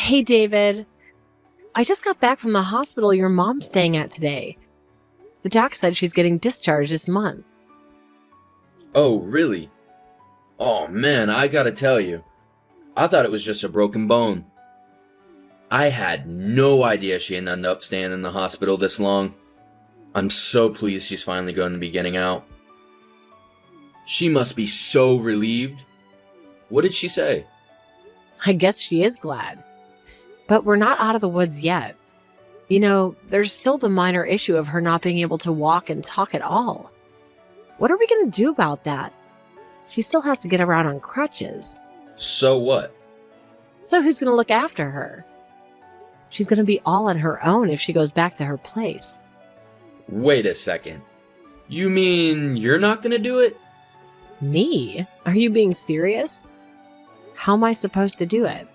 Hey, David. I just got back from the hospital your mom's staying at today. The doc said she's getting discharged this month. Oh, really? Oh man, I gotta tell you, I thought it was just a broken bone. I had no idea she'd end up staying in the hospital this long. I'm so pleased she's finally going to be getting out. She must be so relieved. What did she say? I guess she is glad. But we're not out of the woods yet. You know, there's still the minor issue of her not being able to walk and talk at all. What are we going to do about that? She still has to get around on crutches. So what? So who's going to look after her? She's going to be all on her own if she goes back to her place. Wait a second. You mean you're not gonna do it? Me? Are you being serious? How am I supposed to do it?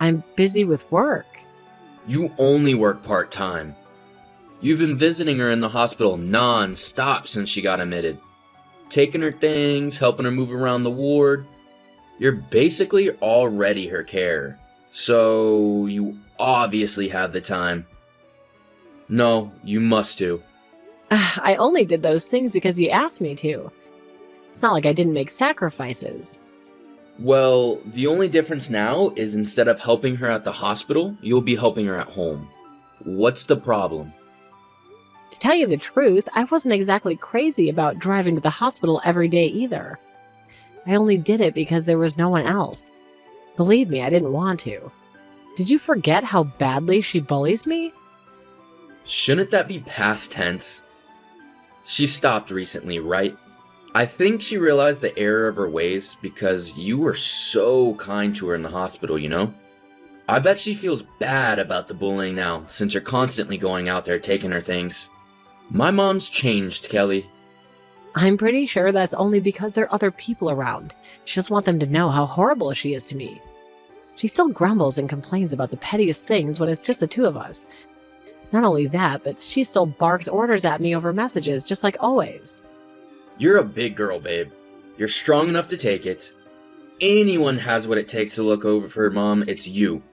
I'm busy with work. You only work part-time. You've been visiting her in the hospital non-stop since she got admitted. Taking her things, helping her move around the ward. You're basically already her care. So you obviously have the time. No, you must do. I only did those things because you asked me to. It's not like I didn't make sacrifices. Well, the only difference now is instead of helping her at the hospital, you'll be helping her at home. What's the problem? To tell you the truth, I wasn't exactly crazy about driving to the hospital every day either. I only did it because there was no one else. Believe me, I didn't want to. Did you forget how badly she bullies me? Shouldn't that be past tense? She stopped recently, right? I think she realized the error of her ways because you were so kind to her in the hospital, you know? I bet she feels bad about the bullying now since you're constantly going out there taking her things. My mom's changed, Kelly. I'm pretty sure that's only because there are other people around. She just wants them to know how horrible she is to me. She still grumbles and complains about the pettiest things when it's just the two of us. Not only that, but she still barks orders at me over messages, just like always. You're a big girl, babe. You're strong enough to take it. Anyone has what it takes to look over for her mom, it's you.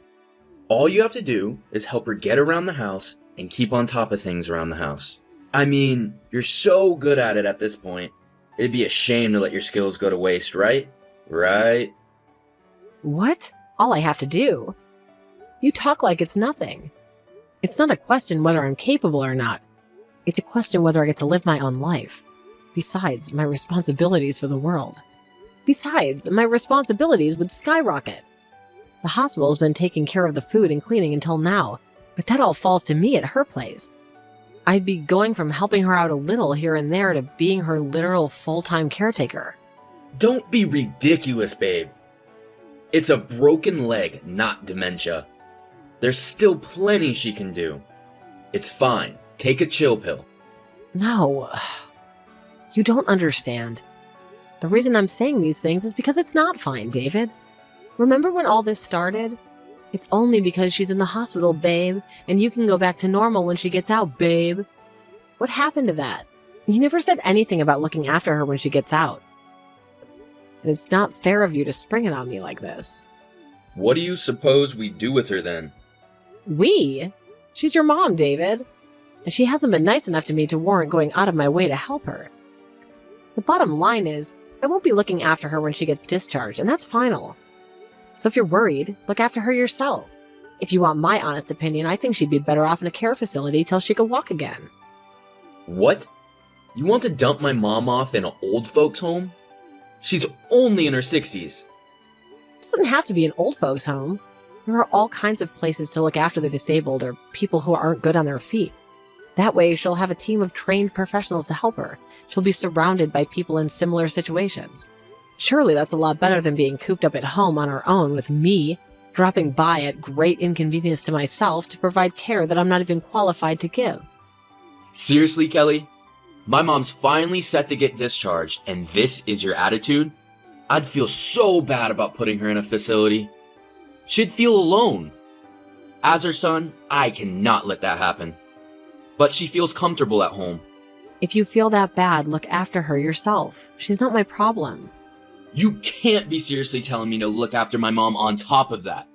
All you have to do is help her get around the house and keep on top of things around the house. I mean, you're so good at it at this point. It'd be a shame to let your skills go to waste, right? Right? What? All I have to do? You talk like it's nothing. It's not a question whether I'm capable or not. It's a question whether I get to live my own life. Besides, my responsibilities for the world. Besides, my responsibilities would skyrocket. The hospital's been taking care of the food and cleaning until now, but that all falls to me at her place. I'd be going from helping her out a little here and there to being her literal full-time caretaker. Don't be ridiculous, babe. It's a broken leg, not dementia. There's still plenty she can do. It's fine. Take a chill pill. No. You don't understand. The reason I'm saying these things is because it's not fine, David. Remember when all this started? It's only because she's in the hospital, babe, and you can go back to normal when she gets out, babe. What happened to that? You never said anything about looking after her when she gets out. And it's not fair of you to spring it on me like this. What do you suppose we do with her then? We? She's your mom, David. And she hasn't been nice enough to me to warrant going out of my way to help her. The bottom line is, I won't be looking after her when she gets discharged, and that's final. So if you're worried, look after her yourself. If you want my honest opinion, I think she'd be better off in a care facility till she could walk again. What? You want to dump my mom off in an old folks' home? She's only in her 60s. It doesn't have to be an old folks' home. There are all kinds of places to look after the disabled or people who aren't good on their feet. That way, she'll have a team of trained professionals to help her. She'll be surrounded by people in similar situations. Surely that's a lot better than being cooped up at home on her own with me, dropping by at great inconvenience to myself to provide care that I'm not even qualified to give. Seriously, Kelly? My mom's finally set to get discharged, and this is your attitude? I'd feel so bad about putting her in a facility. She'd feel alone. As her son, I cannot let that happen. But she feels comfortable at home. If you feel that bad, look after her yourself. She's not my problem. You can't be seriously telling me to look after my mom on top of that.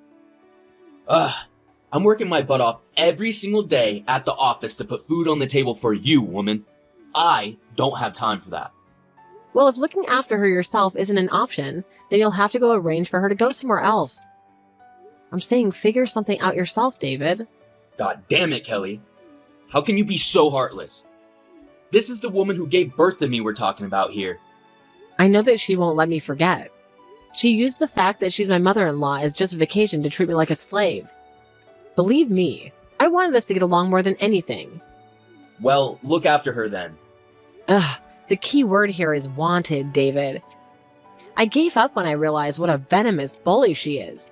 I'm working my butt off every single day at the office to put food on the table for you, woman. I don't have time for that. Well, if looking after her yourself isn't an option, then you'll have to go arrange for her to go somewhere else. I'm saying figure something out yourself, David. God damn it, Kelly. How can you be so heartless? This is the woman who gave birth to me we're talking about here. I know that she won't let me forget. She used the fact that she's my mother-in-law as justification to treat me like a slave. Believe me, I wanted us to get along more than anything. Well, look after her then. Ugh, the key word here is wanted, David. I gave up when I realized what a venomous bully she is.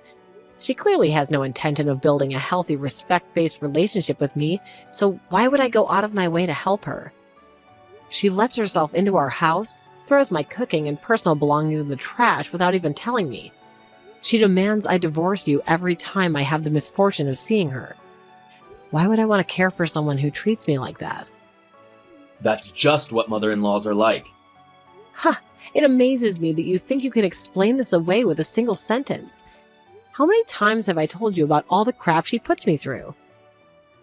She clearly has no intention of building a healthy, respect-based relationship with me, so why would I go out of my way to help her? She lets herself into our house, throws my cooking and personal belongings in the trash without even telling me. She demands I divorce you every time I have the misfortune of seeing her. Why would I want to care for someone who treats me like that? That's just what mother-in-laws are like. It amazes me that you think you can explain this away with a single sentence. How many times have I told you about all the crap she puts me through?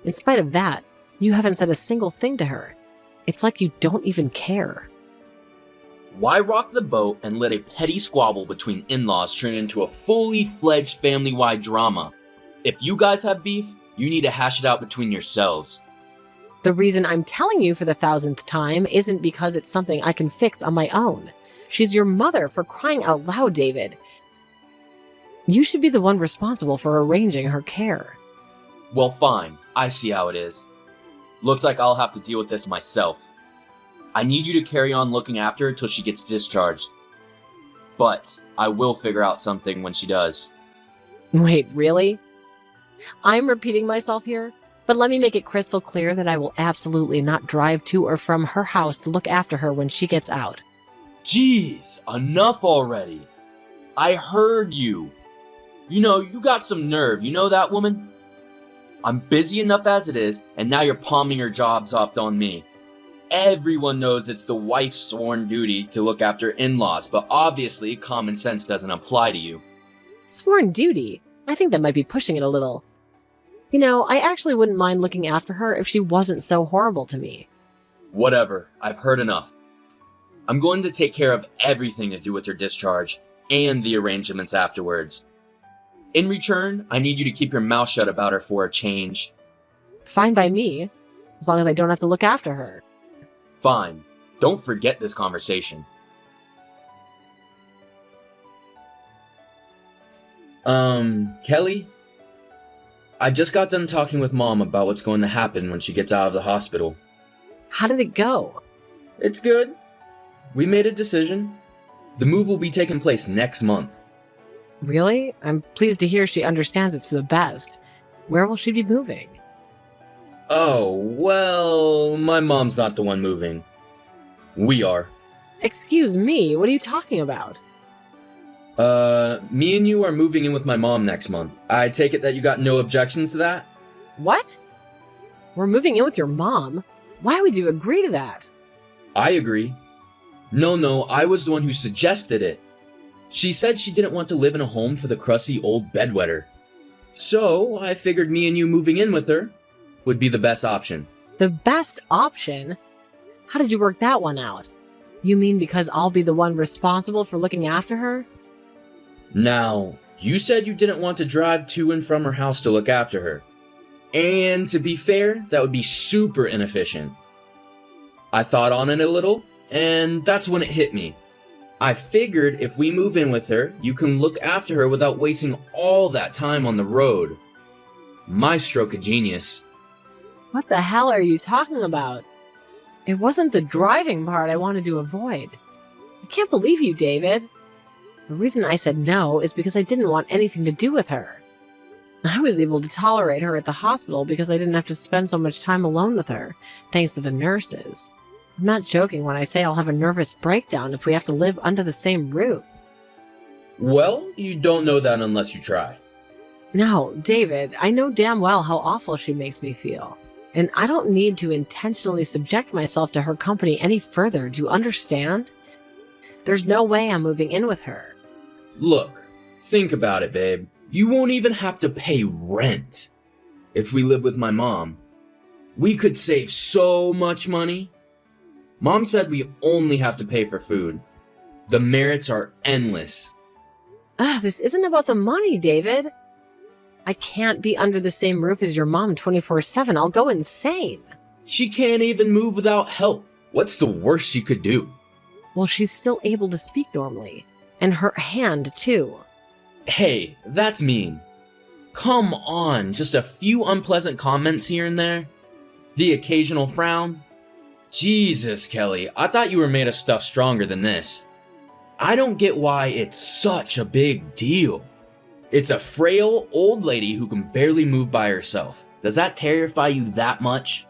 In spite of that, you haven't said a single thing to her. It's like you don't even care. Why rock the boat and let a petty squabble between in-laws turn into a fully fledged family-wide drama? If you guys have beef, you need to hash it out between yourselves. The reason I'm telling you for the 1000th time isn't because it's something I can fix on my own. She's your mother, for crying out loud, David. You should be the one responsible for arranging her care. Well, fine. I see how it is. Looks like I'll have to deal with this myself. I need you to carry on looking after her till she gets discharged. But I will figure out something when she does. Wait, really? I'm repeating myself here, but let me make it crystal clear that I will absolutely not drive to or from her house to look after her when she gets out. Jeez, enough already. I heard you. You know, you got some nerve, you know that, woman? I'm busy enough as it is, and now you're palming your jobs off on me. Everyone knows it's the wife's sworn duty to look after in-laws, but obviously common sense doesn't apply to you. Sworn duty? I think that might be pushing it a little. You know, I actually wouldn't mind looking after her if she wasn't so horrible to me. Whatever, I've heard enough. I'm going to take care of everything to do with her discharge, and the arrangements afterwards. In return, I need you to keep your mouth shut about her for a change. Fine by me, as long as I don't have to look after her. Fine. Don't forget this conversation. Kelly? I just got done talking with Mom about what's going to happen when she gets out of the hospital. How did it go? It's good. We made a decision. The move will be taking place next month. Really? I'm pleased to hear she understands it's for the best. Where will she be moving? Oh, well, my mom's not the one moving. We are. Excuse me, what are you talking about? Me and you are moving in with my mom next month. I take it that you got no objections to that? What? We're moving in with your mom? Why would you agree to that? I agree. No, I was the one who suggested it. She said she didn't want to live in a home for the crusty old bedwetter. So, I figured me and you moving in with her would be the best option. The best option? How did you work that one out? You mean because I'll be the one responsible for looking after her? Now, you said you didn't want to drive to and from her house to look after her. And to be fair, that would be super inefficient. I thought on it a little, and that's when it hit me. I figured if we move in with her, you can look after her without wasting all that time on the road. My stroke of genius. What the hell are you talking about? It wasn't the driving part I wanted to avoid. I can't believe you, David. The reason I said no is because I didn't want anything to do with her. I was able to tolerate her at the hospital because I didn't have to spend so much time alone with her, thanks to the nurses. I'm not joking when I say I'll have a nervous breakdown if we have to live under the same roof. Well, you don't know that unless you try. No, David, I know damn well how awful she makes me feel. And I don't need to intentionally subject myself to her company any further, do you understand? There's no way I'm moving in with her. Look, think about it, babe. You won't even have to pay rent. If we live with my mom, we could save so much money. Mom said we only have to pay for food. The merits are endless. This isn't about the money, David. I can't be under the same roof as your mom 24/7. I'll go insane. She can't even move without help. What's the worst she could do? Well, she's still able to speak normally. And her hand, too. Hey, that's mean. Come on, just a few unpleasant comments here and there. The occasional frown. Jesus, Kelly, I thought you were made of stuff stronger than this. I don't get why it's such a big deal. It's a frail old lady who can barely move by herself. Does that terrify you that much?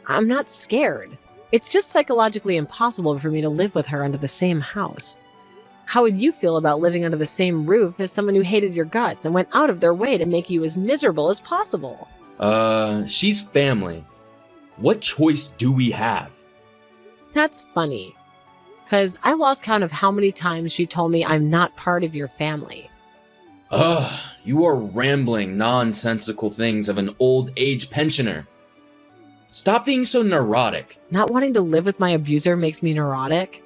I'm not scared. It's just psychologically impossible for me to live with her under the same house. How would you feel about living under the same roof as someone who hated your guts and went out of their way to make you as miserable as possible? She's family. What choice do we have? That's funny. 'Cause I lost count of how many times she told me I'm not part of your family. You are rambling nonsensical things of an old age pensioner. Stop being so neurotic. Not wanting to live with my abuser makes me neurotic?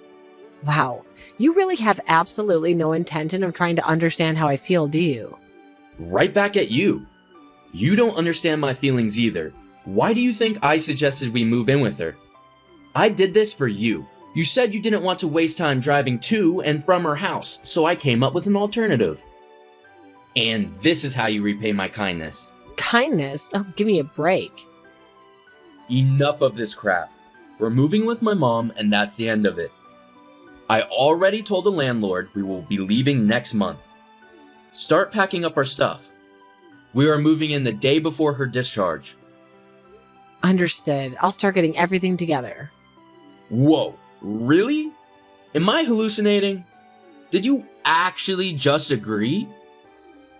Wow, you really have absolutely no intention of trying to understand how I feel, do you? Right back at you. You don't understand my feelings either. Why do you think I suggested we move in with her? I did this for you. You said you didn't want to waste time driving to and from her house, so I came up with an alternative. And this is how you repay my kindness. Kindness? Oh, give me a break. Enough of this crap. We're moving with my mom, and that's the end of it. I already told the landlord we will be leaving next month. Start packing up our stuff. We are moving in the day before her discharge. Understood. I'll start getting everything together. Whoa, really? Am I hallucinating? Did you actually just agree?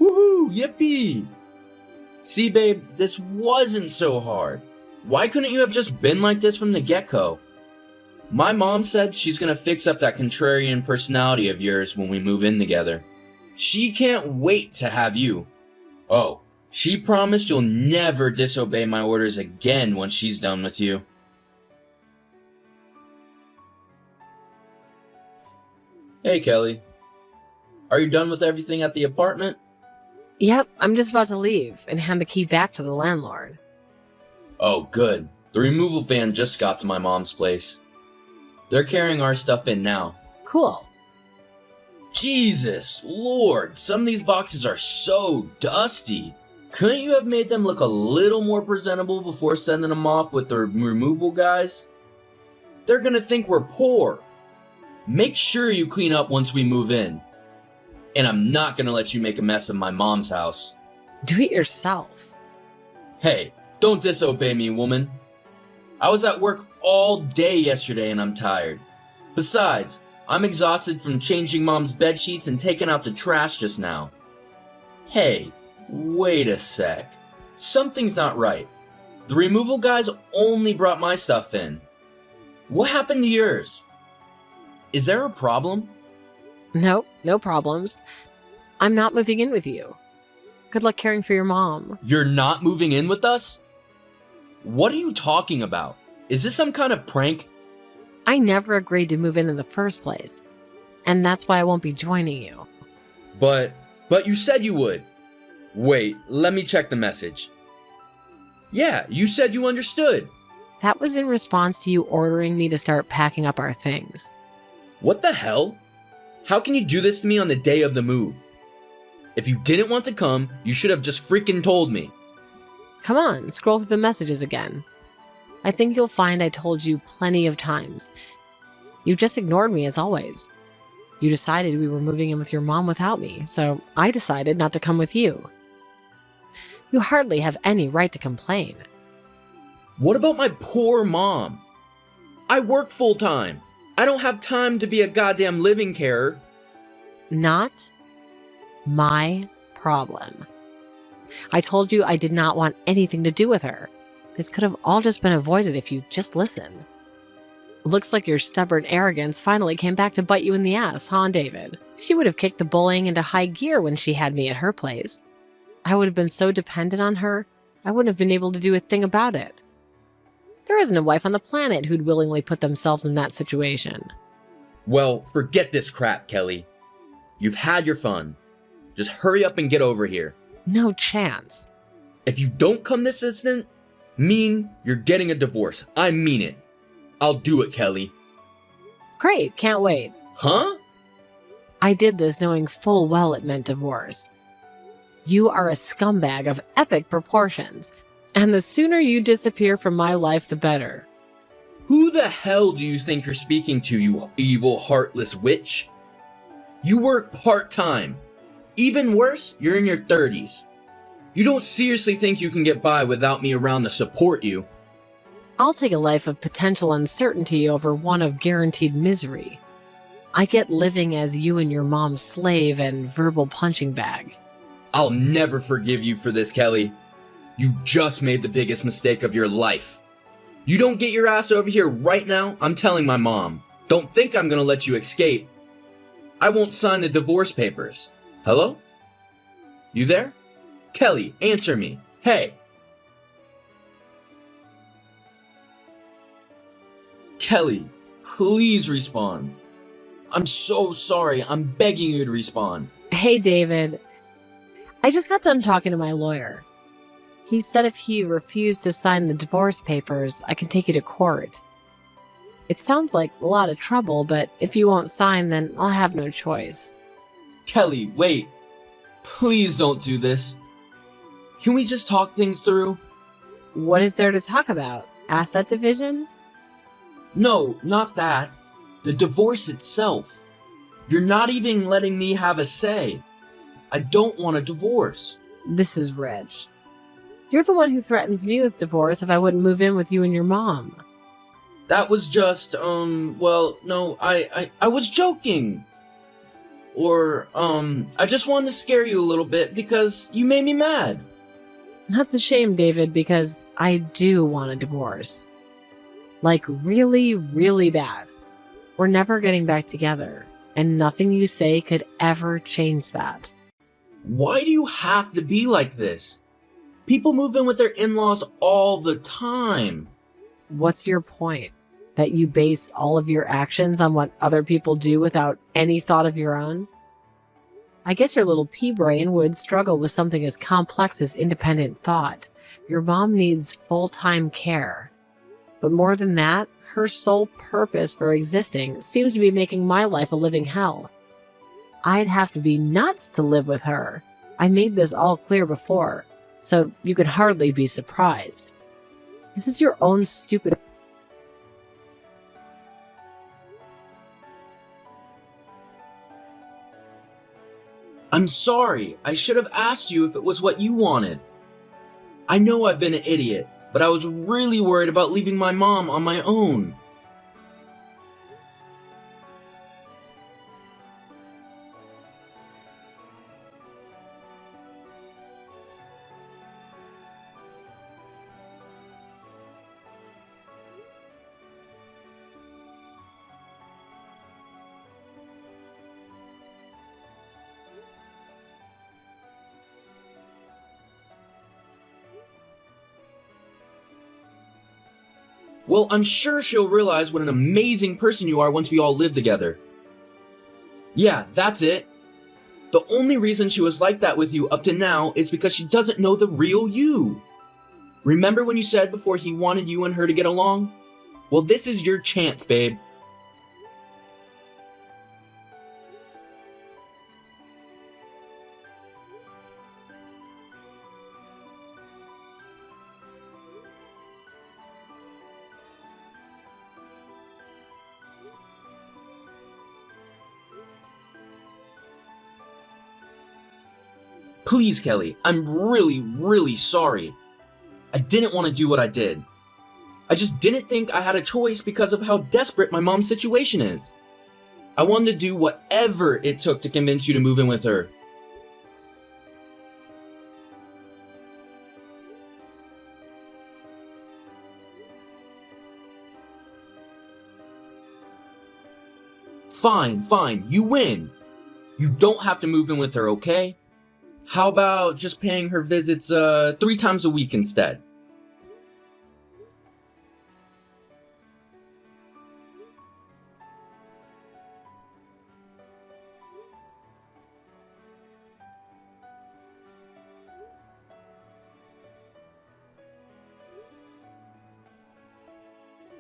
Woohoo, yippee! See, babe, this wasn't so hard. Why couldn't you have just been like this from the get-go? My mom said she's gonna fix up that contrarian personality of yours when we move in together. She can't wait to have you. Oh, she promised you'll never disobey my orders again once she's done with you. Hey, Kelly. Are you done with everything at the apartment? Yep, I'm just about to leave and hand the key back to the landlord. Oh, good. The removal van just got to my mom's place. They're carrying our stuff in now. Cool. Jesus Lord, some of these boxes are so dusty. Couldn't you have made them look a little more presentable before sending them off with the removal guys? They're gonna think we're poor. Make sure you clean up once we move in. And I'm not gonna let you make a mess of my mom's house. Do it yourself. Hey, don't disobey me, woman. I was at work all day yesterday and I'm tired. Besides, I'm exhausted from changing mom's bed sheets and taking out the trash just now. Hey, wait a sec. Something's not right. The removal guys only brought my stuff in. What happened to yours? Is there a problem? Nope, no problems. I'm not moving in with you. Good luck caring for your mom. You're not moving in with us? What are you talking about? Is this some kind of prank? I never agreed to move in the first place. And that's why I won't be joining you. But you said you would. Wait, let me check the message. Yeah, you said you understood. That was in response to you ordering me to start packing up our things. What the hell? How can you do this to me on the day of the move? If you didn't want to come, you should have just freaking told me. Come on, scroll through the messages again. I think you'll find I told you plenty of times. You just ignored me as always. You decided we were moving in with your mom without me, so I decided not to come with you. You hardly have any right to complain. What about my poor mom? I work full time. I don't have time to be a goddamn living carer. Not my problem. I told you I did not want anything to do with her. This could have all just been avoided if you just listened. Looks like your stubborn arrogance finally came back to bite you in the ass, huh, David? She would have kicked the bullying into high gear when she had me at her place. I would have been so dependent on her, I wouldn't have been able to do a thing about it. There isn't a wife on the planet who'd willingly put themselves in that situation. Well, forget this crap, Kelly. You've had your fun. Just hurry up and get over here. No chance. If you don't come this instant, you're getting a divorce. I mean it. I'll do it, Kelly. Great, can't wait. Huh? I did this knowing full well it meant divorce. You are a scumbag of epic proportions, and the sooner you disappear from my life, the better. Who the hell do you think you're speaking to, you evil, heartless witch? You work part-time. Even worse, you're in your 30s. You don't seriously think you can get by without me around to support you? I'll take a life of potential uncertainty over one of guaranteed misery. I get living as you and your mom's slave and verbal punching bag. I'll never forgive you for this, Kelly. You just made the biggest mistake of your life. You don't get your ass over here right now, I'm telling my mom. Don't think I'm gonna let you escape. I won't sign the divorce papers. Hello? You there? Kelly, answer me. Hey! Kelly, please respond. I'm so sorry. I'm begging you to respond. Hey, David. I just got done talking to my lawyer. He said if he refused to sign the divorce papers, I can take you to court. It sounds like a lot of trouble, but if you won't sign, then I'll have no choice. Kelly, wait. Please don't do this. Can we just talk things through? What is there to talk about? Asset division? No, not that. The divorce itself. You're not even letting me have a say. I don't want a divorce. This is rich. You're the one who threatens me with divorce if I wouldn't move in with you and your mom. That was just, well, no, I was joking. Or, I just wanted to scare you a little bit because you made me mad. That's a shame, David, because I do want a divorce. Like, really, really bad. We're never getting back together, and nothing you say could ever change that. Why do you have to be like this? People move in with their in-laws all the time. What's your point? That you base all of your actions on what other people do without any thought of your own? I guess your little pea brain would struggle with something as complex as independent thought. Your mom needs full-time care. But more than that, her sole purpose for existing seems to be making my life a living hell. I'd have to be nuts to live with her. I made this all clear before, so you could hardly be surprised. This is your own stupid... I'm sorry. I should have asked you if it was what you wanted. I know I've been an idiot, but I was really worried about leaving my mom on my own. Well, I'm sure she'll realize what an amazing person you are once we all live together. Yeah, that's it. The only reason she was like that with you up to now is because she doesn't know the real you. Remember when you said before he wanted you and her to get along? Well, this is your chance, babe. Please, Kelly, I'm really, really sorry. I didn't want to do what I did. I just didn't think I had a choice because of how desperate my mom's situation is. I wanted to do whatever it took to convince you to move in with her. Fine, you win. You don't have to move in with her, okay? How about just paying her visits 3 times a week instead?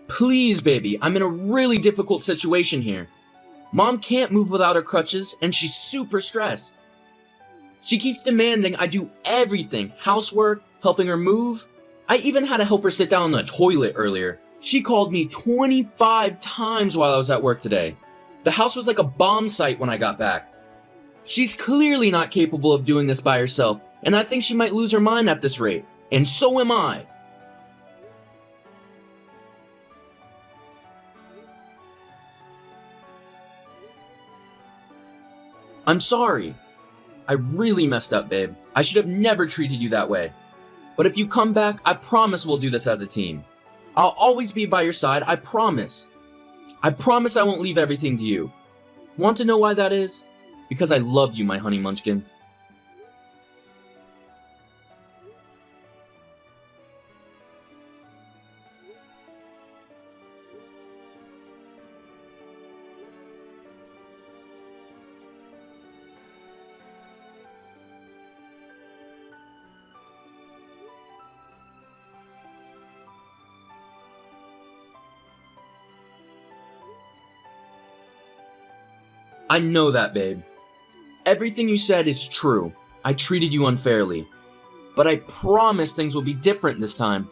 Please, baby, I'm in a really difficult situation here. Mom can't move without her crutches, and she's super stressed. She keeps demanding I do everything, housework, helping her move. I even had to help her sit down on the toilet earlier. She called me 25 times while I was at work today. The house was like a bomb site when I got back. She's clearly not capable of doing this by herself, and I think she might lose her mind at this rate. And so am I. I'm sorry. I really messed up, babe. I should have never treated you that way. But if you come back, I promise we'll do this as a team. I'll always be by your side, I promise. I promise I won't leave everything to you. Want to know why that is? Because I love you, my honey munchkin. I know that, babe. Everything you said is true. I treated you unfairly. But I promise things will be different this time.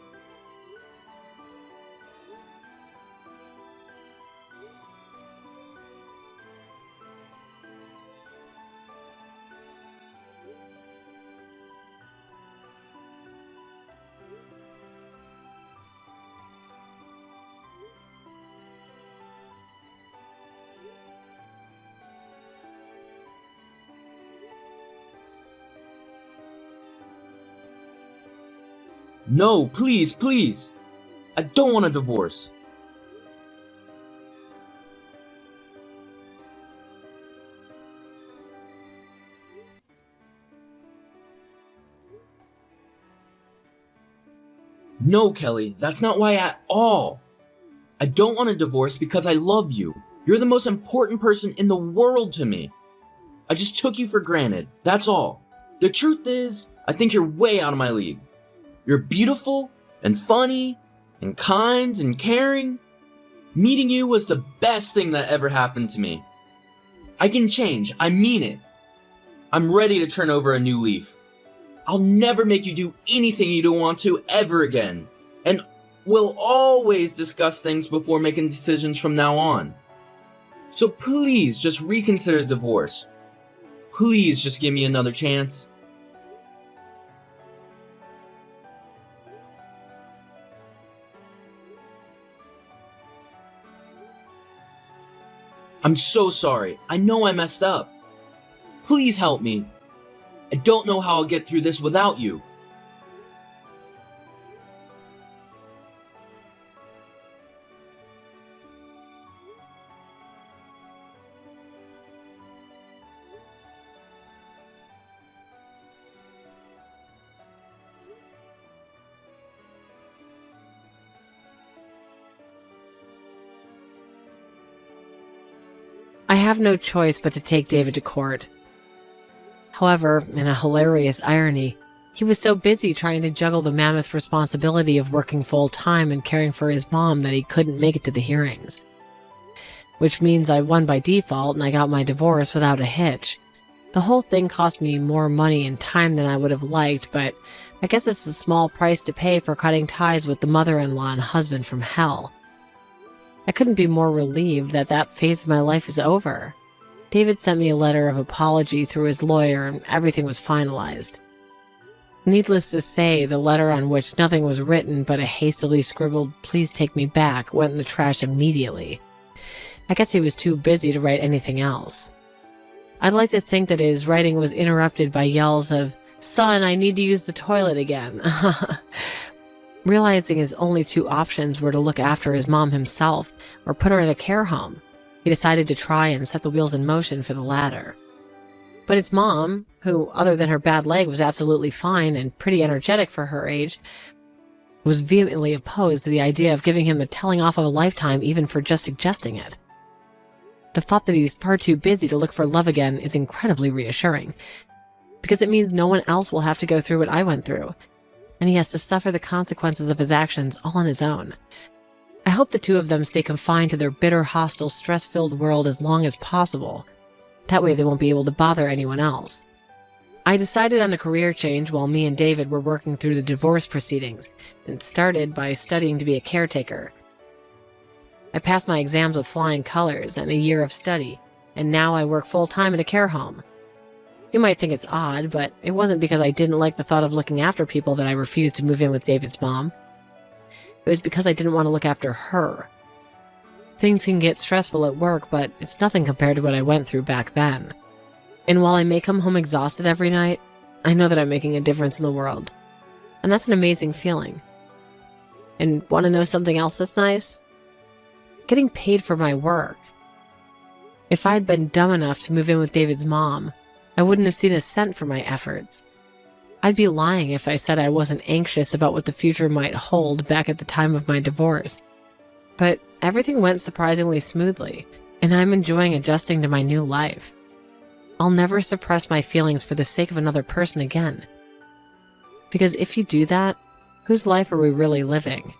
No, please. I don't want a divorce. No, Kelly, that's not why at all. I don't want a divorce because I love you. You're the most important person in the world to me. I just took you for granted, that's all. The truth is, I think you're way out of my league. You're beautiful and funny and kind and caring. Meeting you was the best thing that ever happened to me. I can change, I mean it. I'm ready to turn over a new leaf. I'll never make you do anything you don't want to ever again. And we'll always discuss things before making decisions from now on. So please just reconsider divorce. Please just give me another chance. I'm so sorry. I know I messed up. Please help me. I don't know how I'll get through this without you. I have no choice but to take David to court. However, in a hilarious irony, he was so busy trying to juggle the mammoth responsibility of working full-time and caring for his mom that he couldn't make it to the hearings. Which means I won by default and I got my divorce without a hitch. The whole thing cost me more money and time than I would have liked, but I guess it's a small price to pay for cutting ties with the mother-in-law and husband from hell. I couldn't be more relieved that that phase of my life is over. David sent me a letter of apology through his lawyer and everything was finalized. Needless to say, the letter on which nothing was written but a hastily scribbled "please take me back" went in the trash immediately. I guess he was too busy to write anything else. I'd like to think that his writing was interrupted by yells of, "Son, I need to use the toilet again." Realizing his only two options were to look after his mom himself or put her in a care home. he decided to try and set the wheels in motion for the latter. But its mom, who, other than her bad leg, was absolutely fine and pretty energetic for her age, was vehemently opposed to the idea of giving him the telling off of a lifetime even for just suggesting it. The thought that he's far too busy to look for love again is incredibly reassuring, because it means no one else will have to go through what I went through, and he has to suffer the consequences of his actions all on his own. I hope the two of them stay confined to their bitter, hostile, stress-filled world as long as possible. That way they won't be able to bother anyone else. I decided on a career change while me and David were working through the divorce proceedings, and started by studying to be a caretaker. I passed my exams with flying colors and a year of study, and now I work full-time at a care home. You might think it's odd, but it wasn't because I didn't like the thought of looking after people that I refused to move in with David's mom. It was because I didn't want to look after her. Things can get stressful at work, but it's nothing compared to what I went through back then. And while I may come home exhausted every night, I know that I'm making a difference in the world. And that's an amazing feeling. And want to know something else that's nice? Getting paid for my work. If I'd been dumb enough to move in with David's mom, I wouldn't have seen a cent for my efforts. I'd be lying if I said I wasn't anxious about what the future might hold back at the time of my divorce. But everything went surprisingly smoothly, and I'm enjoying adjusting to my new life. I'll never suppress my feelings for the sake of another person again. Because if you do that, whose life are we really living?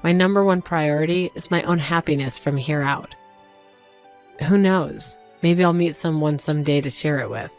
My number one priority is my own happiness from here out. Who knows? Maybe I'll meet someone someday to share it with.